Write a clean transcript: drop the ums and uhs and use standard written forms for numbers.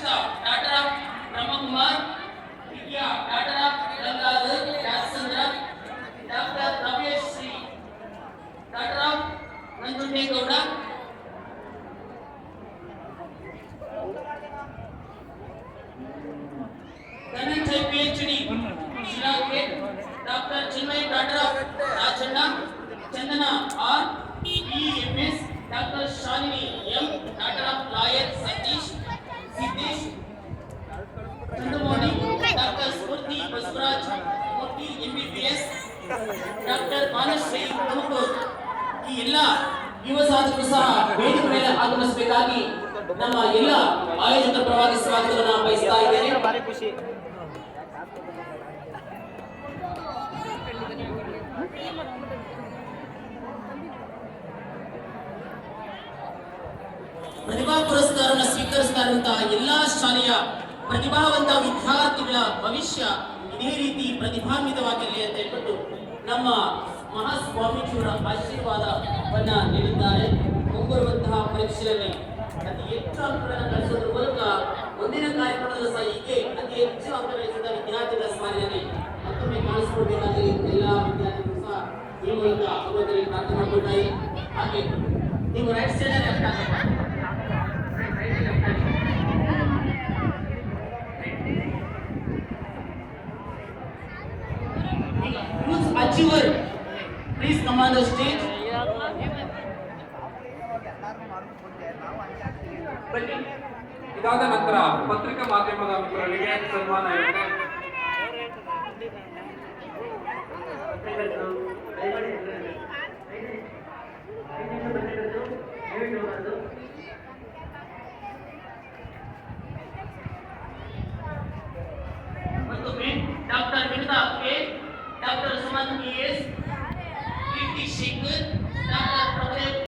Daughter of Brahmakumar, Vidya, daughter of Rangadhar Rajchandra, Dr. Ramesh Sri, daughter of Nanjunde Gowda, Dhananjay PhD, Shilagate, Dr. Chinmay, daughter of Rajchandra, Chandana R, BMS, Dr. Shalini M, daughter of lawyer Satish, Siddesh, Chandamoni, Dr. Smurti Baswaraj, Murti MBBS, Dr. Manashri Tumakuru. ಈ ಎಲ್ಲ ಯುವ ಸಾಧಕರು ಸಹ ವೇದಿಕೆ ಮೇಲೆ ಆಗಮಿಸಬೇಕಾಗಿ ನಮ್ಮ ಎಲ್ಲ ಆಯೋಜಕರ ಪರವಾಗಿ ಸ್ವಾಗತವನ್ನು ಬಯಸ್ತಾ ಇದ್ದೇನೆ. ಪ್ರತಿಭಾ ಪುರಸ್ಕಾರವನ್ನು ಸ್ವೀಕರಿಸ್ತಾ ಇರುವಂತಹ ಎಲ್ಲಾ ಶಾಲೆಯ ಪ್ರತಿಭಾವಂತ ವಿದ್ಯಾರ್ಥಿಗಳ ಭವಿಷ್ಯ ಇದೇ ರೀತಿ ಪ್ರತಿಭಾನ್ವಿತವಾಗಿರಲಿ ಅಂತ ಹೇಳ್ಬಿಟ್ಟು ನಮ್ಮ ಮಹಾಸ್ವಾಮೀಜಿಯವರ ಆಶೀರ್ವಾದವನ್ನ ನೀಡಿದ್ದಾರೆ. ಮುಂಬರುವಂತಹ ಪರೀಕ್ಷೆಯಲ್ಲಿ ಅತಿ ಹೆಚ್ಚು ಅಂಕಗಳನ್ನು ಗಳಿಸೋದ್ರ ಮೂಲಕ ಮುಂದಿನ ಕಾರ್ಯಕ್ರಮದಲ್ಲೂ ಸಹ ಹೀಗೆ ಅತಿ ಹೆಚ್ಚು ಅಂಕ ಗಳಿಸಿದ ವಿದ್ಯಾರ್ಥಿಗಳ ಸ್ಮರಣೆಯಲ್ಲಿ ಮತ್ತೊಮ್ಮೆ ಕಾಣಿಸಿಕೊಳ್ಬೇಕಾಗಿ ಎಲ್ಲ ವಿದ್ಯಾರ್ಥಿಗಳು ಸಹ ಈ ಮೂಲಕ ಭಗವಂತನಿಗೆ ಪ್ರಾರ್ಥನೆ ಮಾಡ್ಕೊಳ್ತಾರೆ. ಹಾಗೆ ನೀವು ರೈಟ್ ಸೈಡ್ ಲೆಫ್ಟ್ ಹಾಕಪ್ಪ. Who's achiever? Please come on the stage. ಇದಾದ ನಂತರ ಪತ್ರಿಕಾ ಮಾಧ್ಯಮದ ಮಿತ್ರರಿಗೆ ಸನ್ಮಾನ ಇದೆ. Dr. Vinita K, Dr. Suman E.S, Kirti Shekhar, Dr.